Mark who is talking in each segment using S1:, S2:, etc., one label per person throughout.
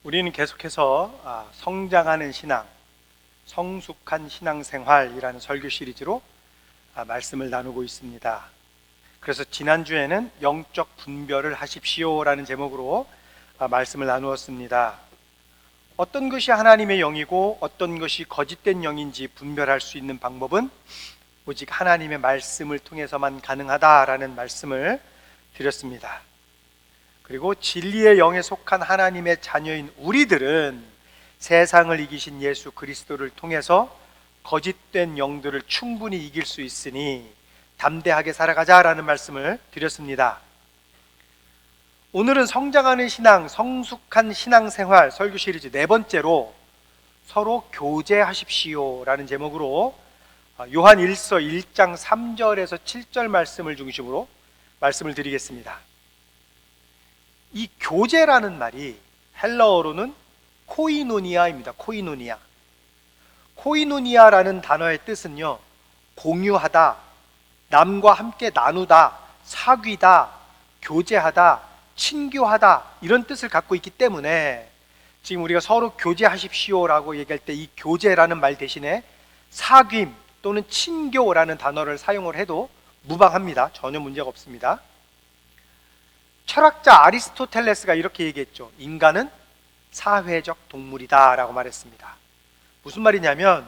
S1: 우리는 계속해서 성장하는 신앙, 성숙한 신앙생활이라는 설교 시리즈로 말씀을 나누고 있습니다. 그래서 지난주에는 영적 분별을 하십시오라는 제목으로 말씀을 나누었습니다. 어떤 것이 하나님의 영이고 어떤 것이 거짓된 영인지 분별할 수 있는 방법은 오직 하나님의 말씀을 통해서만 가능하다라는 말씀을 드렸습니다. 그리고 진리의 영에 속한 하나님의 자녀인 우리들은 세상을 이기신 예수 그리스도를 통해서 거짓된 영들을 충분히 이길 수 있으니 담대하게 살아가자라는 말씀을 드렸습니다. 오늘은 성장하는 신앙, 성숙한 신앙생활 설교 시리즈 네 번째로 서로 교제하십시오라는 제목으로 요한 1서 1장 3절에서 7절 말씀을 중심으로 말씀을 드리겠습니다. 이 교제라는 말이 헬라어로는 코이노니아입니다. 코이노니아라는 단어의 뜻은요, 공유하다, 남과 함께 나누다, 사귀다, 교제하다, 친교하다 이런 뜻을 갖고 있기 때문에 지금 우리가 서로 교제하십시오라고 얘기할 때 이 교제라는 말 대신에 사귐 또는 친교라는 단어를 사용을 해도 무방합니다. 전혀 문제가 없습니다. 철학자 아리스토텔레스가 이렇게 얘기했죠. 인간은 사회적 동물이다 라고 말했습니다. 무슨 말이냐면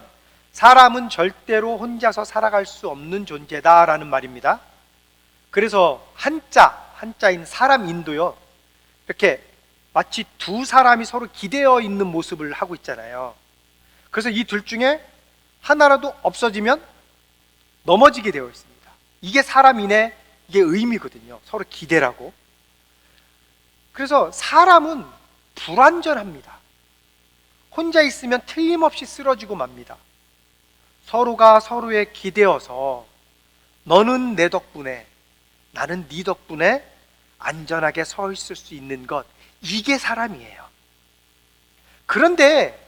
S1: 사람은 절대로 혼자서 살아갈 수 없는 존재다 라는 말입니다. 그래서 한자인 사람인도요, 이렇게 마치 두 사람이 서로 기대어 있는 모습을 하고 있잖아요. 그래서 이 둘 중에 하나라도 없어지면 넘어지게 되어 있습니다. 이게 사람인의 이게 의미거든요. 서로 기대라고. 그래서 사람은 불완전합니다. 혼자 있으면 틀림없이 쓰러지고 맙니다. 서로가 서로에 기대어서 너는 내 덕분에 나는 네 덕분에 안전하게 서 있을 수 있는 것, 이게 사람이에요. 그런데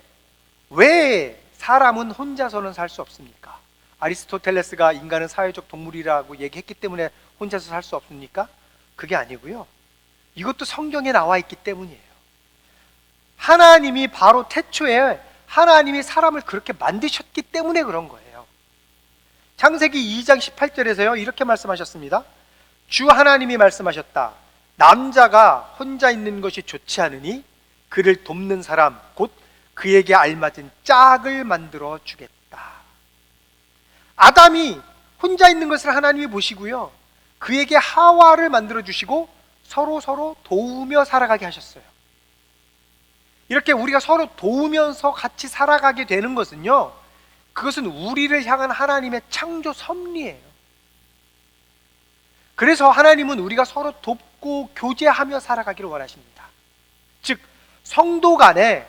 S1: 왜 사람은 혼자서는 살 수 없습니까? 아리스토텔레스가 인간은 사회적 동물이라고 얘기했기 때문에 혼자서 살 수 없습니까? 그게 아니고요, 이것도 성경에 나와 있기 때문이에요. 하나님이 바로 태초에 하나님이 사람을 그렇게 만드셨기 때문에 그런 거예요. 창세기 2장 18절에서요 이렇게 말씀하셨습니다. 주 하나님이 말씀하셨다. 남자가 혼자 있는 것이 좋지 않으니 그를 돕는 사람 곧 그에게 알맞은 짝을 만들어 주겠다. 아담이 혼자 있는 것을 하나님이 보시고요, 그에게 하와를 만들어 주시고 서로 도우며 살아가게 하셨어요. 이렇게 우리가 서로 도우면서 같이 살아가게 되는 것은요, 그것은 우리를 향한 하나님의 창조 섭리예요. 그래서 하나님은 우리가 서로 돕고 교제하며 살아가기를 원하십니다. 즉 성도 간에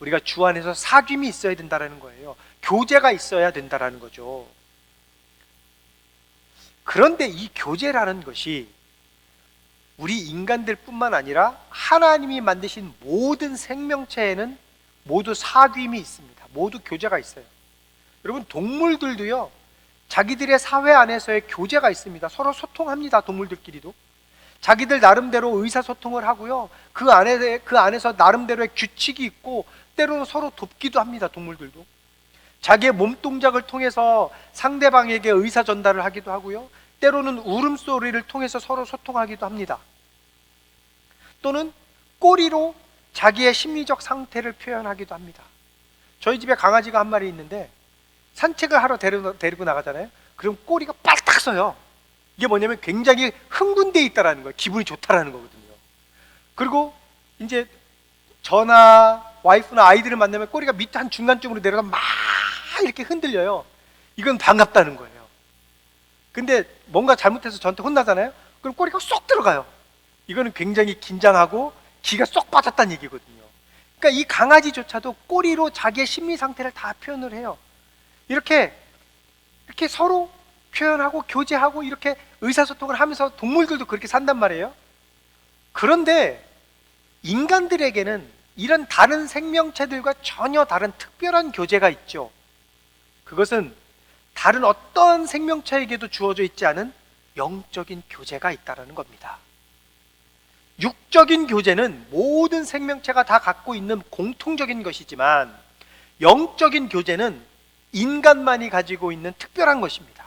S1: 우리가 주 안에서 사귐이 있어야 된다는 거예요. 교제가 있어야 된다는 거죠. 그런데 이 교제라는 것이 우리 인간들 뿐만 아니라 하나님이 만드신 모든 생명체에는 모두 사귐이 있습니다. 모두 교제가 있어요. 여러분, 동물들도요, 자기들의 사회 안에서의 교제가 있습니다. 서로 소통합니다. 동물들끼리도 자기들 나름대로 의사소통을 하고요, 그 안에서 나름대로의 규칙이 있고 때로는 서로 돕기도 합니다. 동물들도 자기의 몸동작을 통해서 상대방에게 의사 전달을 하기도 하고요, 때로는 울음소리를 통해서 서로 소통하기도 합니다. 또는 꼬리로 자기의 심리적 상태를 표현하기도 합니다. 저희 집에 강아지가 한 마리 있는데 산책을 하러 데리고 나가잖아요. 그럼 꼬리가 빨딱 서요. 이게 뭐냐면 굉장히 흥분되어 있다는 거예요. 기분이 좋다라는 거거든요. 그리고 이제 저나 와이프나 아이들을 만나면 꼬리가 밑에 한 중간쯤으로 내려가 막 이렇게 흔들려요. 이건 반갑다는 거예요. 근데 뭔가 잘못해서 저한테 혼나잖아요. 그럼 꼬리가 쏙 들어가요. 이거는 굉장히 긴장하고 기가 쏙 빠졌다는 얘기거든요. 그러니까 이 강아지조차도 꼬리로 자기의 심리 상태를 다 표현을 해요. 이렇게 서로 표현하고 교제하고 이렇게 의사소통을 하면서 동물들도 그렇게 산단 말이에요. 그런데 인간들에게는 이런 다른 생명체들과 전혀 다른 특별한 교제가 있죠. 그것은 다른 어떤 생명체에게도 주어져 있지 않은 영적인 교제가 있다는 겁니다. 육적인 교제는 모든 생명체가 다 갖고 있는 공통적인 것이지만 영적인 교제는 인간만이 가지고 있는 특별한 것입니다.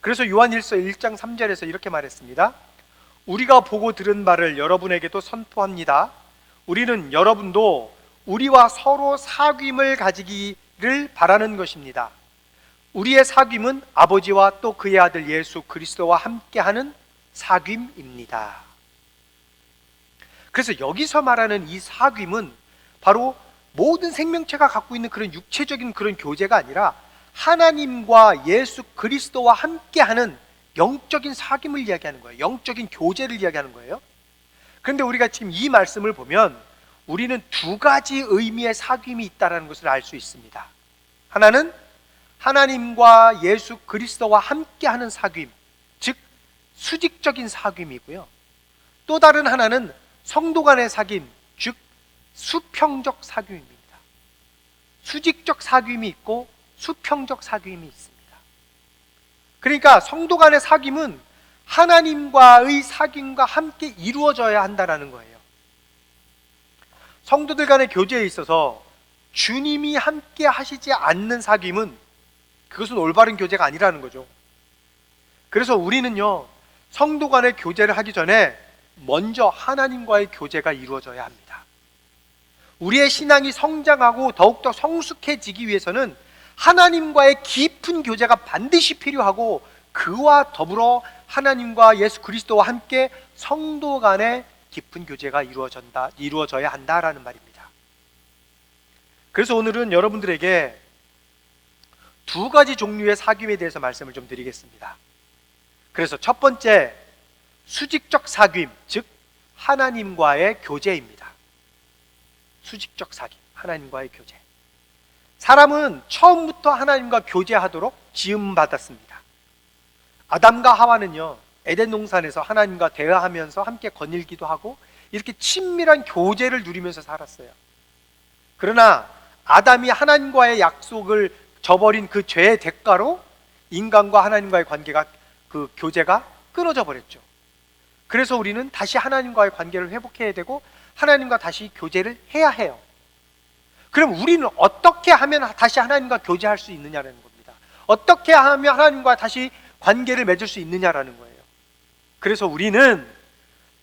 S1: 그래서 요한일서 1장 3절에서 이렇게 말했습니다. 우리가 보고 들은 바를 여러분에게도 선포합니다. 우리는 여러분도 우리와 서로 사귐을 가지기를 바라는 것입니다. 우리의 사귐은 아버지와 또 그의 아들 예수 그리스도와 함께하는 사귐입니다. 그래서 여기서 말하는 이 사귐은 바로 모든 생명체가 갖고 있는 그런 육체적인 그런 교제가 아니라 하나님과 예수 그리스도와 함께하는 영적인 사귐을 이야기하는 거예요. 영적인 교제를 이야기하는 거예요. 그런데 우리가 지금 이 말씀을 보면 우리는 두 가지 의미의 사귐이 있다는 것을 알 수 있습니다. 하나는 하나님과 예수 그리스도와 함께하는 사귐, 즉 수직적인 사귐이고요. 또 다른 하나는 성도 간의 사귐, 즉 수평적 사귐입니다. 수직적 사귐이 있고 수평적 사귐이 있습니다. 그러니까 성도 간의 사귐은 하나님과의 사귐과 함께 이루어져야 한다는 거예요. 성도들 간의 교제에 있어서 주님이 함께 하시지 않는 사귐은 그것은 올바른 교제가 아니라는 거죠. 그래서 우리는요, 성도 간의 교제를 하기 전에 먼저 하나님과의 교제가 이루어져야 합니다. 우리의 신앙이 성장하고 더욱더 성숙해지기 위해서는 하나님과의 깊은 교제가 반드시 필요하고 그와 더불어 하나님과 예수 그리스도와 함께 성도 간의 깊은 교제가 이루어져야 한다라는 말입니다. 그래서 오늘은 여러분들에게 두 가지 종류의 사귐에 대해서 말씀을 좀 드리겠습니다. 그래서 첫 번째, 수직적 사귐, 즉 하나님과의 교제입니다. 수직적 사귐, 하나님과의 교제. 사람은 처음부터 하나님과 교제하도록 지음받았습니다. 아담과 하와는요, 에덴 동산에서 하나님과 대화하면서 함께 거닐기도 하고 이렇게 친밀한 교제를 누리면서 살았어요. 그러나 아담이 하나님과의 약속을 저버린 그 죄의 대가로 인간과 하나님과의 관계가, 그 교제가 끊어져 버렸죠. 그래서 우리는 다시 하나님과의 관계를 회복해야 되고 하나님과 다시 교제를 해야 해요. 그럼 우리는 어떻게 하면 다시 하나님과 교제할 수 있느냐라는 겁니다. 어떻게 하면 하나님과 다시 관계를 맺을 수 있느냐라는 거예요. 그래서 우리는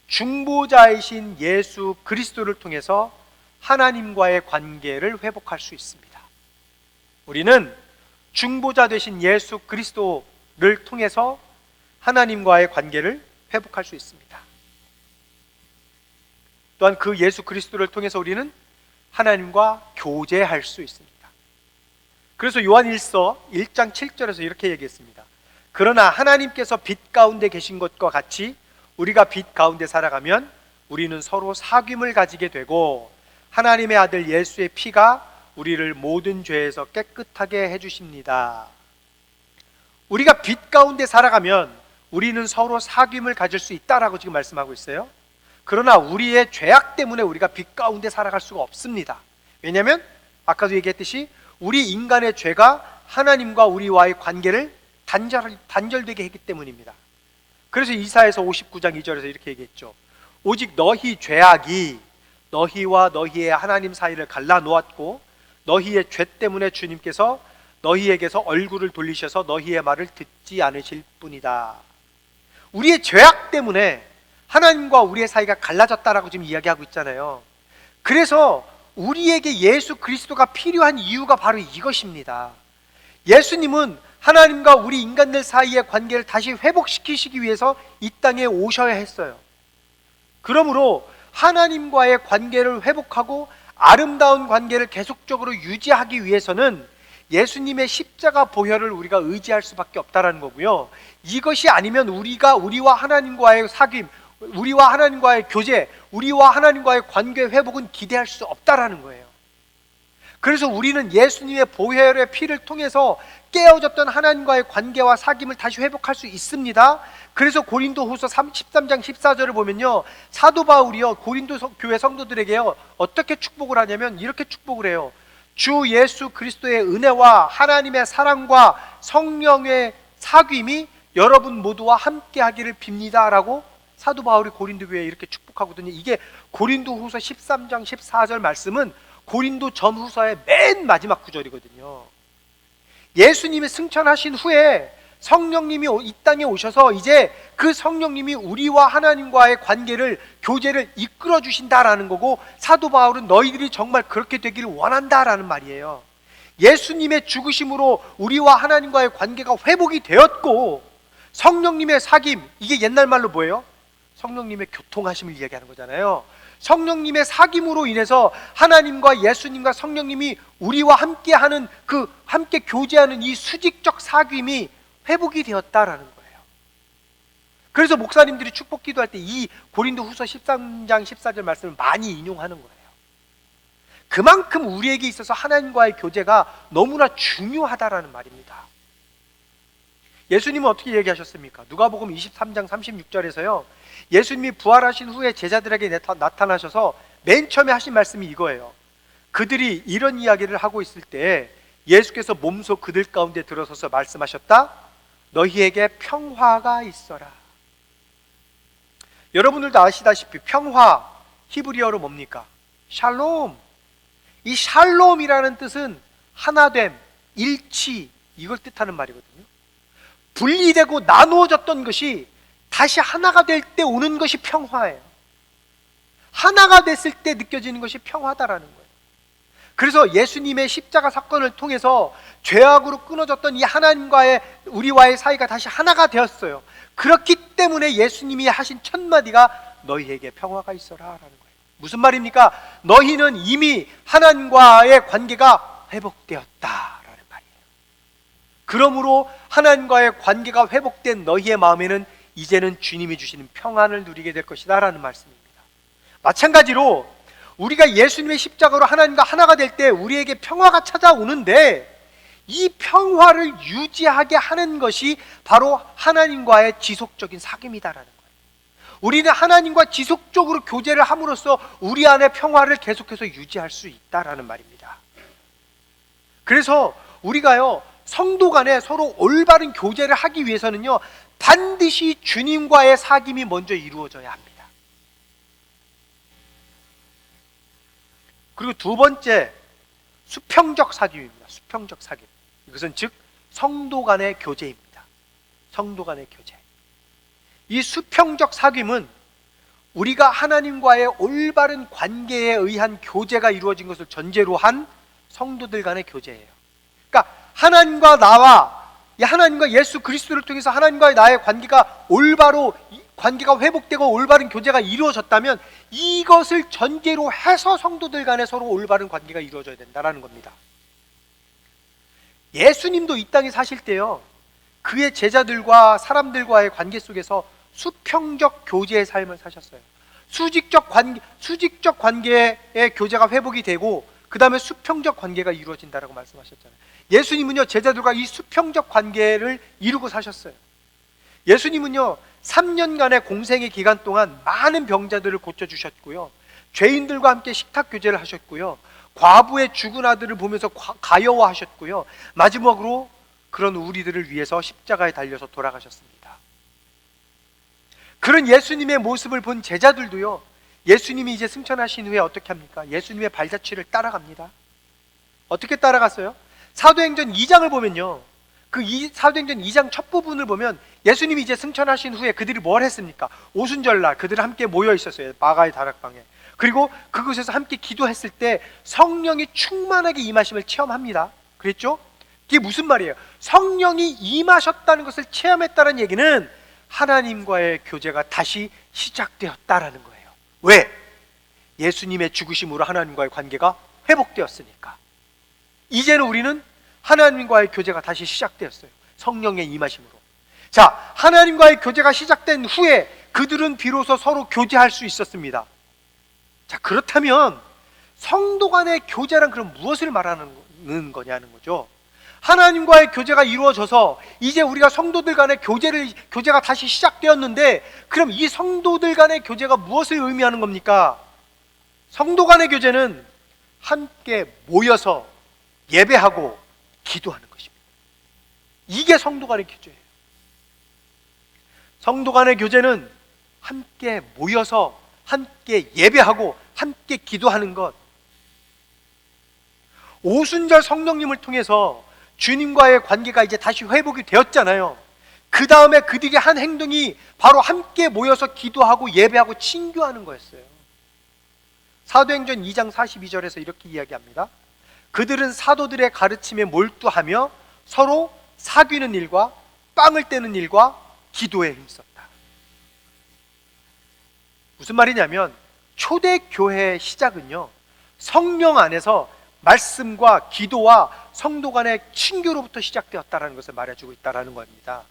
S1: 중보자이신 예수 그리스도를 통해서 하나님과의 관계를 회복할 수 있습니다. 우리는 중보자 되신 예수 그리스도를 통해서 하나님과의 관계를 회복할 수 있습니다. 또한 그 예수 그리스도를 통해서 우리는 하나님과 교제할 수 있습니다. 그래서 요한일서 1장 7절에서 이렇게 얘기했습니다. 그러나 하나님께서 빛 가운데 계신 것과 같이 우리가 빛 가운데 살아가면 우리는 서로 사귐을 가지게 되고 하나님의 아들 예수의 피가 우리를 모든 죄에서 깨끗하게 해주십니다. 우리가 빛 가운데 살아가면 우리는 서로 사귐을 가질 수 있다라고 지금 말씀하고 있어요. 그러나 우리의 죄악 때문에 우리가 빛 가운데 살아갈 수가 없습니다. 왜냐하면 아까도 얘기했듯이 우리 인간의 죄가 하나님과 우리와의 관계를 단절되게 했기 때문입니다. 그래서 이사야서 59장 2절에서 이렇게 얘기했죠. 오직 너희 죄악이 너희와 너희의 하나님 사이를 갈라놓았고 너희의 죄 때문에 주님께서 너희에게서 얼굴을 돌리셔서 너희의 말을 듣지 않으실 뿐이다. 우리의 죄악 때문에 하나님과 우리의 사이가 갈라졌다라고 지금 이야기하고 있잖아요. 그래서 우리에게 예수 그리스도가 필요한 이유가 바로 이것입니다. 예수님은 하나님과 우리 인간들 사이의 관계를 다시 회복시키시기 위해서 이 땅에 오셔야 했어요. 그러므로 하나님과의 관계를 회복하고 아름다운 관계를 계속적으로 유지하기 위해서는 예수님의 십자가 보혈을 우리가 의지할 수밖에 없다는 거고요. 이것이 아니면 우리와 하나님과의 사귐, 우리와 하나님과의 교제, 우리와 하나님과의 관계 회복은 기대할 수 없다라는 거예요. 그래서 우리는 예수님의 보혈의 피를 통해서 깨어졌던 하나님과의 관계와 사귐을 다시 회복할 수 있습니다. 그래서 고린도후서 13장 14절을 보면요, 사도 바울이요 고린도 교회 성도들에게요 어떻게 축복을 하냐면 이렇게 축복을 해요. 주 예수 그리스도의 은혜와 하나님의 사랑과 성령의 사귐이 여러분 모두와 함께 하기를 빕니다라고 사도 바울이 고린도 교회에 이렇게 축복하거든요. 이게 고린도후서 13장 14절 말씀은 고린도 전후서의 맨 마지막 구절이거든요. 예수님이 승천하신 후에 성령님이 이 땅에 오셔서 이제 그 성령님이 우리와 하나님과의 관계를, 교제를 이끌어 주신다라는 거고, 사도 바울은 너희들이 정말 그렇게 되기를 원한다라는 말이에요. 예수님의 죽으심으로 우리와 하나님과의 관계가 회복이 되었고, 성령님의 사귐, 이게 옛날 말로 뭐예요? 성령님의 교통하심을 이야기하는 거잖아요. 성령님의 사귐으로 인해서 하나님과 예수님과 성령님이 우리와 함께하는, 그 함께 교제하는 이 수직적 사귐이 회복이 되었다라는 거예요. 그래서 목사님들이 축복 기도할 때 이 고린도후서 13장 14절 말씀을 많이 인용하는 거예요. 그만큼 우리에게 있어서 하나님과의 교제가 너무나 중요하다라는 말입니다. 예수님은 어떻게 얘기하셨습니까? 누가복음 23장 36절에서요, 예수님이 부활하신 후에 제자들에게 나타나셔서 맨 처음에 하신 말씀이 이거예요. 그들이 이런 이야기를 하고 있을 때 예수께서 몸소 그들 가운데 들어서서 말씀하셨다. 너희에게 평화가 있어라. 여러분들도 아시다시피 평화, 히브리어로 뭡니까? 샬롬. 이 샬롬이라는 뜻은 하나됨, 일치, 이걸 뜻하는 말이거든요. 분리되고 나누어졌던 것이 다시 하나가 될 때 오는 것이 평화예요. 하나가 됐을 때 느껴지는 것이 평화다라는 거예요. 그래서 예수님의 십자가 사건을 통해서 죄악으로 끊어졌던 이 하나님과의, 우리와의 사이가 다시 하나가 되었어요. 그렇기 때문에 예수님이 하신 첫 마디가 너희에게 평화가 있어라 라는 거예요. 무슨 말입니까? 너희는 이미 하나님과의 관계가 회복되었다라는 말이에요. 그러므로 하나님과의 관계가 회복된 너희의 마음에는 이제는 주님이 주시는 평안을 누리게 될 것이다 라는 말씀입니다. 마찬가지로 우리가 예수님의 십자가로 하나님과 하나가 될 때 우리에게 평화가 찾아오는데, 이 평화를 유지하게 하는 것이 바로 하나님과의 지속적인 사귐이다라는 거예요. 우리는 하나님과 지속적으로 교제를 함으로써 우리 안에 평화를 계속해서 유지할 수 있다라는 말입니다. 그래서 우리가요, 성도 간에 서로 올바른 교제를 하기 위해서는요, 반드시 주님과의 사귐이 먼저 이루어져야 합니다. 그리고 두 번째, 수평적 사귐입니다. 수평적 사귐. 이것은 즉 성도 간의 교제입니다. 성도 간의 교제. 이 수평적 사귐은 우리가 하나님과의 올바른 관계에 의한 교제가 이루어진 것을 전제로 한 성도들 간의 교제예요. 그러니까 하나님과 나와, 하나님과 예수 그리스도를 통해서 하나님과의 나의 관계가 올바로, 관계가 회복되고 올바른 교제가 이루어졌다면 이것을 전제로 해서 성도들 간에 서로 올바른 관계가 이루어져야 된다는 겁니다. 예수님도 이 땅에 사실 때요, 그의 제자들과 사람들과의 관계 속에서 수평적 교제의 삶을 사셨어요. 수직적 관계의 교제가 회복이 되고 그 다음에 수평적 관계가 이루어진다라고 말씀하셨잖아요. 예수님은요, 제자들과 이 수평적 관계를 이루고 사셨어요. 예수님은요, 3년간의 공생의 기간 동안 많은 병자들을 고쳐주셨고요, 죄인들과 함께 식탁 교제를 하셨고요, 과부의 죽은 아들을 보면서 가여워하셨고요, 마지막으로 그런 우리들을 위해서 십자가에 달려서 돌아가셨습니다. 그런 예수님의 모습을 본 제자들도요, 예수님이 이제 승천하신 후에 어떻게 합니까? 예수님의 발자취를 따라갑니다. 어떻게 따라갔어요? 사도행전 2장을 보면요, 사도행전 2장 첫 부분을 보면 예수님이 이제 승천하신 후에 그들이 뭘 했습니까? 오순절날 그들이 함께 모여 있었어요. 마가의 다락방에. 그리고 그곳에서 함께 기도했을 때 성령이 충만하게 임하심을 체험합니다. 그랬죠? 이게 무슨 말이에요? 성령이 임하셨다는 것을 체험했다는 얘기는 하나님과의 교제가 다시 시작되었다라는 거예요. 왜? 예수님의 죽으심으로 하나님과의 관계가 회복되었으니까. 이제는 우리는 하나님과의 교제가 다시 시작되었어요. 성령의 임하심으로. 자, 하나님과의 교제가 시작된 후에 그들은 비로소 서로 교제할 수 있었습니다. 자, 그렇다면 성도 간의 교제란 그럼 무엇을 말하는 거냐는 거죠. 하나님과의 교제가 이루어져서 이제 우리가 성도들 간의 교제가 다시 시작되었는데, 그럼 이 성도들 간의 교제가 무엇을 의미하는 겁니까? 성도 간의 교제는 함께 모여서 예배하고 기도하는 것입니다. 이게 성도 간의 교제예요. 성도 간의 교제는 함께 모여서 함께 예배하고 함께 기도하는 것. 오순절 성령님을 통해서 주님과의 관계가 이제 다시 회복이 되었잖아요. 그 다음에 그들이 한 행동이 바로 함께 모여서 기도하고 예배하고 친교하는 거였어요. 사도행전 2장 42절에서 이렇게 이야기합니다. 그들은 사도들의 가르침에 몰두하며 서로 사귀는 일과 빵을 떼는 일과 기도에 힘썼다. 무슨 말이냐면 초대교회의 시작은요, 성령 안에서 말씀과 기도와 성도 간의 친교로부터 시작되었다는 것을 말해주고 있다는 겁니다.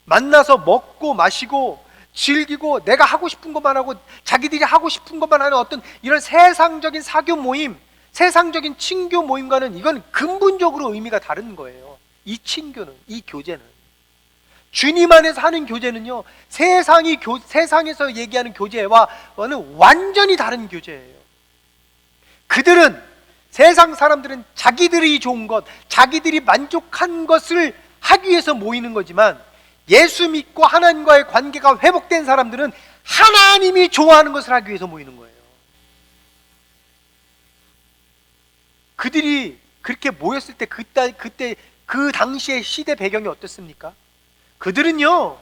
S1: 만나서 먹고 마시고 즐기고 내가 하고 싶은 것만 하고 자기들이 하고 싶은 것만 하는 어떤 이런 세상적인 사교 모임, 세상적인 친교 모임과는 이건 근본적으로 의미가 다른 거예요. 이 친교는, 이 교제는, 주님 안에서 하는 교제는요, 세상에서 얘기하는 교제와는 완전히 다른 교제예요. 그들은, 세상 사람들은 자기들이 좋은 것, 자기들이 만족한 것을 하기 위해서 모이는 거지만, 예수 믿고 하나님과의 관계가 회복된 사람들은 하나님이 좋아하는 것을 하기 위해서 모이는 거예요. 그들이 그렇게 모였을 때 그때 그 당시의 시대 배경이 어떻습니까? 그들은요,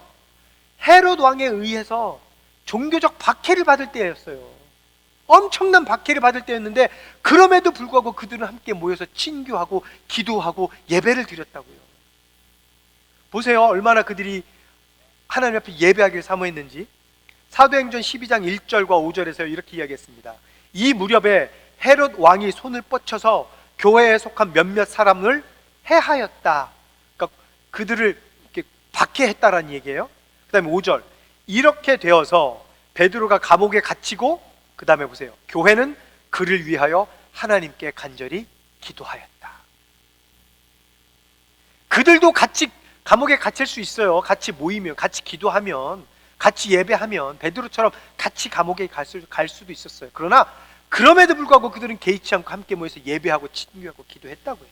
S1: 헤롯 왕에 의해서 종교적 박해를 받을 때였어요. 엄청난 박해를 받을 때였는데, 그럼에도 불구하고 그들은 함께 모여서 친교하고 기도하고 예배를 드렸다고요. 보세요, 얼마나 그들이 하나님 앞에 예배하기를 사모했는지. 사도행전 12장 1절과 5절에서 이렇게 이야기했습니다. 이 무렵에 헤롯 왕이 손을 뻗쳐서 교회에 속한 몇몇 사람을 해하였다. 그러니까 그들을 이렇게 박해했다라는 얘기예요. 그 다음에 5절, 이렇게 되어서 베드로가 감옥에 갇히고, 그 다음에 보세요, 교회는 그를 위하여 하나님께 간절히 기도하였다. 그들도 같이 감옥에 갇힐 수 있어요. 같이 모이면, 같이 기도하면, 같이 예배하면 베드로처럼 같이 감옥에 갈 수도 있었어요. 그러나 그럼에도 불구하고 그들은 개의치 않고 함께 모여서 예배하고 친교하고 기도했다고요.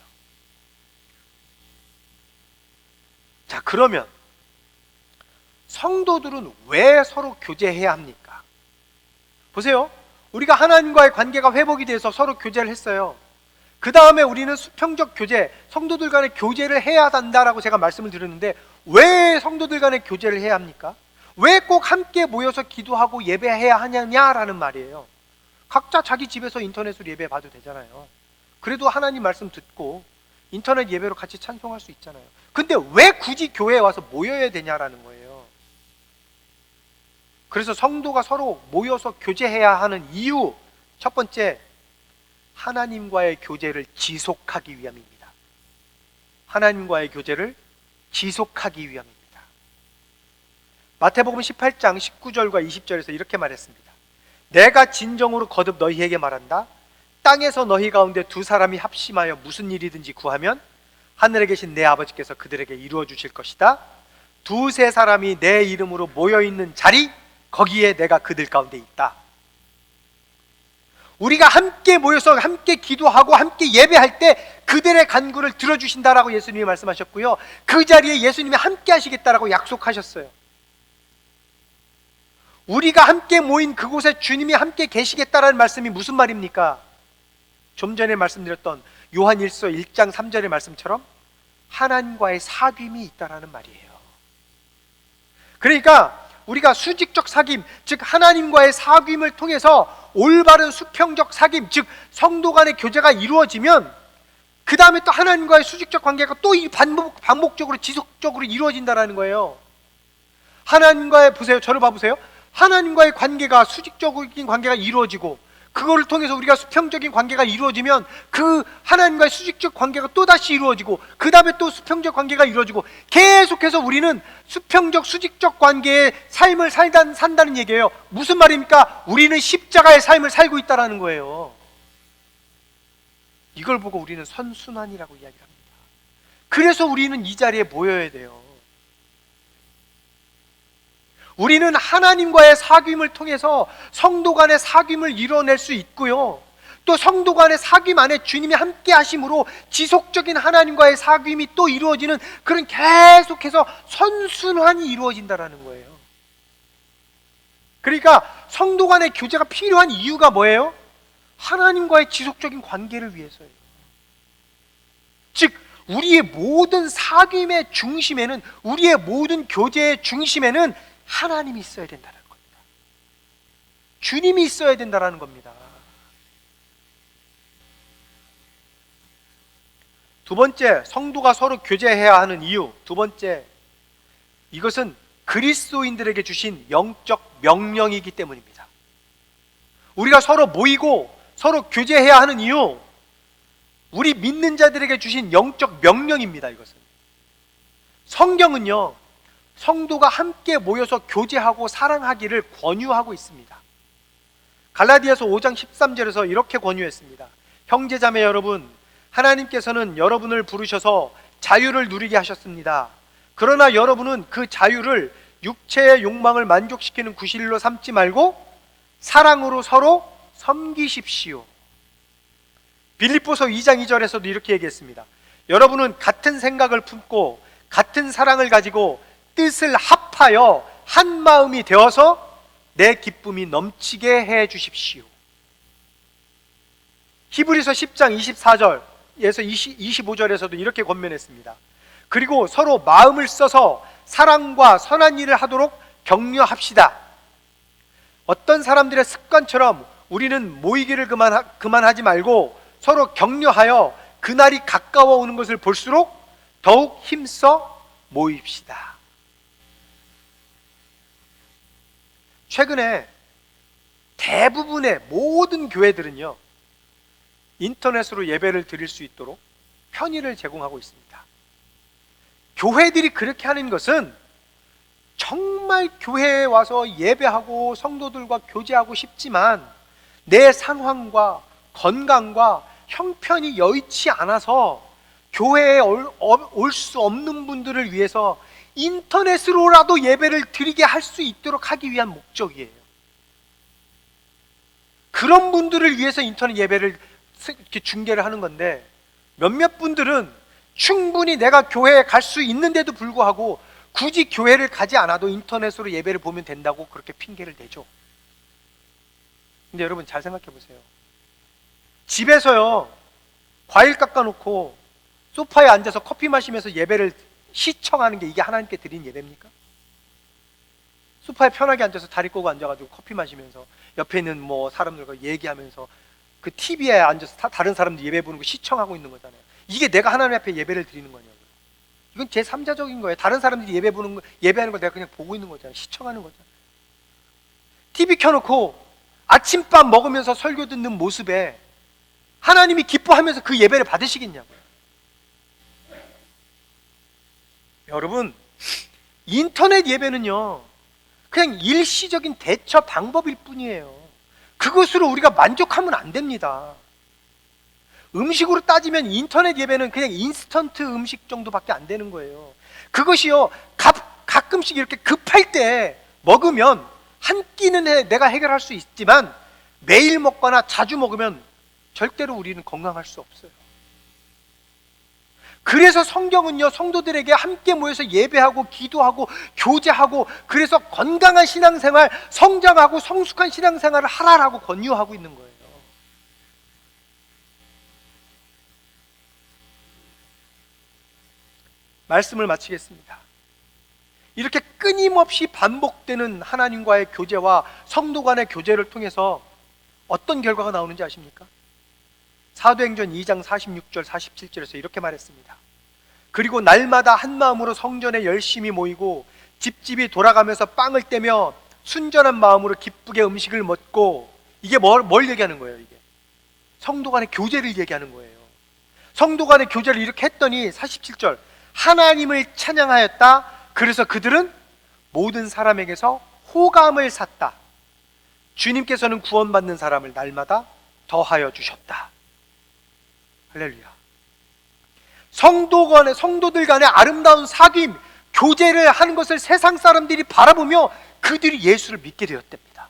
S1: 자, 그러면 성도들은 왜 서로 교제해야 합니까? 보세요, 우리가 하나님과의 관계가 회복이 돼서 서로 교제를 했어요. 그 다음에 우리는 수평적 교제, 성도들 간의 교제를 해야 한다라고 제가 말씀을 드렸는데, 왜 성도들 간의 교제를 해야 합니까? 왜 꼭 함께 모여서 기도하고 예배해야 하냐라는 말이에요. 각자 자기 집에서 인터넷으로 예배 봐도 되잖아요. 그래도 하나님 말씀 듣고 인터넷 예배로 같이 찬송할 수 있잖아요. 근데 왜 굳이 교회에 와서 모여야 되냐라는 거예요. 그래서 성도가 서로 모여서 교제해야 하는 이유, 첫 번째, 하나님과의 교제를 지속하기 위함입니다. 하나님과의 교제를 지속하기 위함입니다. 마태복음 18장 19절과 20절에서 이렇게 말했습니다. 내가 진정으로 거듭 너희에게 말한다. 땅에서 너희 가운데 두 사람이 합심하여 무슨 일이든지 구하면 하늘에 계신 내 아버지께서 그들에게 이루어 주실 것이다. 두세 사람이 내 이름으로 모여있는 자리, 거기에 내가 그들 가운데 있다. 우리가 함께 모여서 함께 기도하고 함께 예배할 때 그들의 간구를 들어주신다라고 예수님이 말씀하셨고요, 그 자리에 예수님이 함께 하시겠다라고 약속하셨어요. 우리가 함께 모인 그곳에 주님이 함께 계시겠다라는 말씀이 무슨 말입니까? 좀 전에 말씀드렸던 요한일서 1장 3절의 말씀처럼 하나님과의 사귐이 있다라는 말이에요. 그러니까 우리가 수직적 사귐, 즉 하나님과의 사귐을 통해서 올바른 수평적 사귐, 즉 성도 간의 교제가 이루어지면 그 다음에 또 하나님과의 수직적 관계가 또 반복적으로 지속적으로 이루어진다는 거예요. 하나님과의, 보세요, 저를 봐보세요. 하나님과의 관계가, 수직적인 관계가 이루어지고 그거를 통해서 우리가 수평적인 관계가 이루어지면 그 하나님과의 수직적 관계가 또다시 이루어지고 그 다음에 또 수평적 관계가 이루어지고 계속해서 우리는 수평적 수직적 관계의 삶을 산다는 얘기예요. 무슨 말입니까? 우리는 십자가의 삶을 살고 있다는 거예요. 이걸 보고 우리는 선순환이라고 이야기합니다. 그래서 우리는 이 자리에 모여야 돼요. 우리는 하나님과의 사귐을 통해서 성도 간의 사귐을 이뤄낼 수 있고요, 또 성도 간의 사귐 안에 주님이 함께 하심으로 지속적인 하나님과의 사귐이 또 이루어지는 그런 계속해서 선순환이 이루어진다는 거예요. 그러니까 성도 간의 교제가 필요한 이유가 뭐예요? 하나님과의 지속적인 관계를 위해서예요. 즉 우리의 모든 사귐의 중심에는, 우리의 모든 교제의 중심에는 하나님이 있어야 된다는 겁니다. 주님이 있어야 된다는 겁니다. 두 번째, 성도가 서로 교제해야 하는 이유. 두 번째, 이것은 그리스도인들에게 주신 영적 명령이기 때문입니다. 우리가 서로 모이고 서로 교제해야 하는 이유, 우리 믿는 자들에게 주신 영적 명령입니다. 이것은 성경은요, 성도가 함께 모여서 교제하고 사랑하기를 권유하고 있습니다. 갈라디아서 5장 13절에서 이렇게 권유했습니다. 형제자매 여러분, 하나님께서는 여러분을 부르셔서 자유를 누리게 하셨습니다. 그러나 여러분은 그 자유를 육체의 욕망을 만족시키는 구실로 삼지 말고 사랑으로 서로 섬기십시오. 빌립보서 2장 2절에서도 이렇게 얘기했습니다. 여러분은 같은 생각을 품고 같은 사랑을 가지고 뜻을 합하여 한 마음이 되어서 내 기쁨이 넘치게 해 주십시오. 히브리서 10장 24절에서 25절에서도 이렇게 권면했습니다. 그리고 서로 마음을 써서 사랑과 선한 일을 하도록 격려합시다. 어떤 사람들의 습관처럼 우리는 모이기를 그만하지 말고 서로 격려하여 그날이 가까워 오는 것을 볼수록 더욱 힘써 모입시다. 최근에 대부분의 모든 교회들은요, 인터넷으로 예배를 드릴 수 있도록 편의를 제공하고 있습니다. 교회들이 그렇게 하는 것은 정말 교회에 와서 예배하고 성도들과 교제하고 싶지만 내 상황과 건강과 형편이 여의치 않아서 교회에 올 수 없는 분들을 위해서 인터넷으로라도 예배를 드리게 할 수 있도록 하기 위한 목적이에요. 그런 분들을 위해서 인터넷 예배를 이렇게 중계를 하는 건데, 몇몇 분들은 충분히 내가 교회에 갈 수 있는데도 불구하고 굳이 교회를 가지 않아도 인터넷으로 예배를 보면 된다고 그렇게 핑계를 대죠. 근데 여러분 잘 생각해 보세요. 집에서요, 과일 깎아놓고 소파에 앉아서 커피 마시면서 예배를 시청하는 게 이게 하나님께 드린 예배입니까? 소파에 편하게 앉아서 다리 꼬고 앉아가지고 커피 마시면서 옆에 있는 뭐 사람들과 얘기하면서 그 TV에 앉아서 다른 사람들 예배 보는 거 시청하고 있는 거잖아요. 이게 내가 하나님 앞에 예배를 드리는 거냐고요. 이건 제3자적인 거예요. 다른 사람들이 예배하는 걸 내가 그냥 보고 있는 거잖아요. 시청하는 거잖아요. TV 켜놓고 아침밥 먹으면서 설교 듣는 모습에 하나님이 기뻐하면서 그 예배를 받으시겠냐고요. 여러분, 인터넷 예배는요, 그냥 일시적인 대처 방법일 뿐이에요. 그것으로 우리가 만족하면 안 됩니다. 음식으로 따지면 인터넷 예배는 그냥 인스턴트 음식 정도밖에 안 되는 거예요. 그것이요, 가끔씩 이렇게 급할 때 먹으면 한 끼는 내가 해결할 수 있지만 매일 먹거나 자주 먹으면 절대로 우리는 건강할 수 없어요. 그래서 성경은요, 성도들에게 함께 모여서 예배하고 기도하고 교제하고, 그래서 건강한 신앙생활, 성장하고 성숙한 신앙생활을 하라라고 권유하고 있는 거예요. 말씀을 마치겠습니다. 이렇게 끊임없이 반복되는 하나님과의 교제와 성도 간의 교제를 통해서 어떤 결과가 나오는지 아십니까? 사도행전 2장 46절 47절에서 이렇게 말했습니다. 그리고 날마다 한 마음으로 성전에 열심히 모이고 집집이 돌아가면서 빵을 떼며 순전한 마음으로 기쁘게 음식을 먹고, 이게 뭘 얘기하는 거예요? 이게 성도 간의 교제를 얘기하는 거예요. 성도 간의 교제를 이렇게 했더니 47절, 하나님을 찬양하였다. 그래서 그들은 모든 사람에게서 호감을 샀다. 주님께서는 구원받는 사람을 날마다 더하여 주셨다. 할렐루야. 성도들 간의 아름다운 사귐, 교제를 하는 것을 세상 사람들이 바라보며 그들이 예수를 믿게 되었답니다.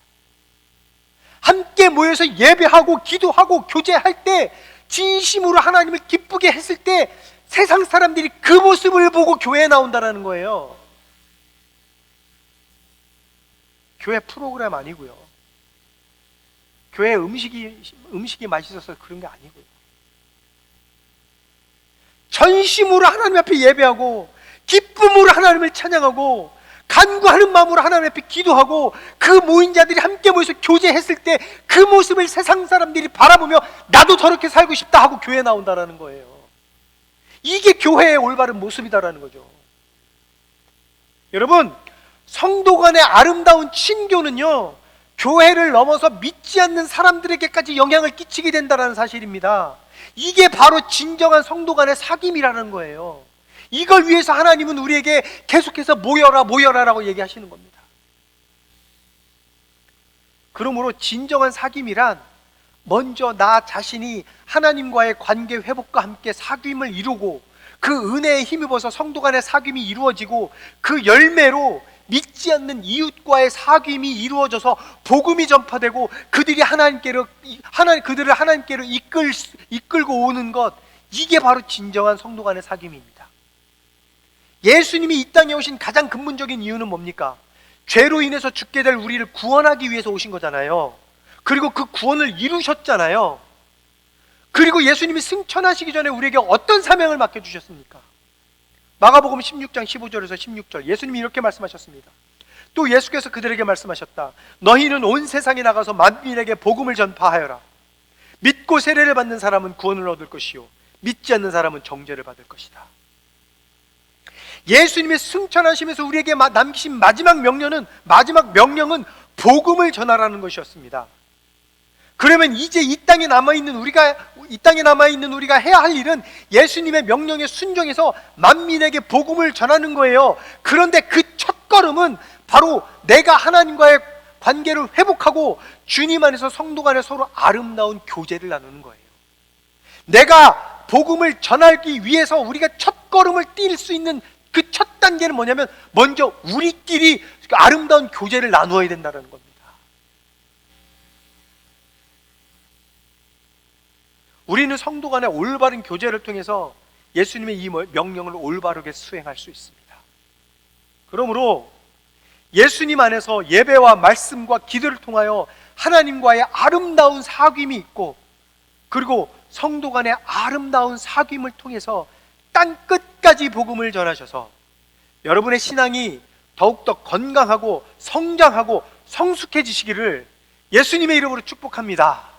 S1: 함께 모여서 예배하고 기도하고 교제할 때, 진심으로 하나님을 기쁘게 했을 때 세상 사람들이 그 모습을 보고 교회에 나온다는 거예요. 교회 프로그램 아니고요. 교회 음식이 맛있어서 그런 게 아니고요. 전심으로 하나님 앞에 예배하고 기쁨으로 하나님을 찬양하고 간구하는 마음으로 하나님 앞에 기도하고 그 모인 자들이 함께 모여서 교제했을 때 그 모습을 세상 사람들이 바라보며 나도 저렇게 살고 싶다 하고 교회에 나온다라는 거예요. 이게 교회의 올바른 모습이다라는 거죠. 여러분, 성도 간의 아름다운 친교는요, 교회를 넘어서 믿지 않는 사람들에게까지 영향을 끼치게 된다는 사실입니다. 이게 바로 진정한 성도 간의 사귐이라는 거예요. 이걸 위해서 하나님은 우리에게 계속해서 모여라라고 얘기하시는 겁니다. 그러므로 진정한 사귐이란 먼저 나 자신이 하나님과의 관계 회복과 함께 사귐을 이루고 그 은혜에 힘입어서 성도 간의 사귐이 이루어지고 그 열매로 믿지 않는 이웃과의 사귐이 이루어져서 복음이 전파되고 그들을 하나님께로 이끌고 오는 것, 이게 바로 진정한 성도 간의 사귐입니다. 예수님이 이 땅에 오신 가장 근본적인 이유는 뭡니까? 죄로 인해서 죽게 될 우리를 구원하기 위해서 오신 거잖아요. 그리고 그 구원을 이루셨잖아요. 그리고 예수님이 승천하시기 전에 우리에게 어떤 사명을 맡겨주셨습니까? 마가복음 16장 15절에서 16절, 예수님이 이렇게 말씀하셨습니다. 또 예수께서 그들에게 말씀하셨다. 너희는 온 세상에 나가서 만민에게 복음을 전파하여라. 믿고 세례를 받는 사람은 구원을 얻을 것이요 믿지 않는 사람은 정죄를 받을 것이다. 예수님이 승천하시면서 우리에게 남기신 마지막 명령은 복음을 전하라는 것이었습니다. 그러면 이제 이 땅에 남아 있는 우리가 해야 할 일은 예수님의 명령에 순종해서 만민에게 복음을 전하는 거예요. 그런데 그 첫걸음은 바로 내가 하나님과의 관계를 회복하고 주님 안에서 성도 간에 서로 아름다운 교제를 나누는 거예요. 내가 복음을 전하기 위해서 우리가 첫걸음을 뛸 수 있는 그 첫 단계는 뭐냐면 먼저 우리끼리 아름다운 교제를 나누어야 된다는 겁니다. 우리는 성도 간의 올바른 교제를 통해서 예수님의 이 명령을 올바르게 수행할 수 있습니다. 그러므로 예수님 안에서 예배와 말씀과 기도를 통하여 하나님과의 아름다운 사귐이 있고, 그리고 성도 간의 아름다운 사귐을 통해서 땅 끝까지 복음을 전하셔서 여러분의 신앙이 더욱더 건강하고 성장하고 성숙해지시기를 예수님의 이름으로 축복합니다.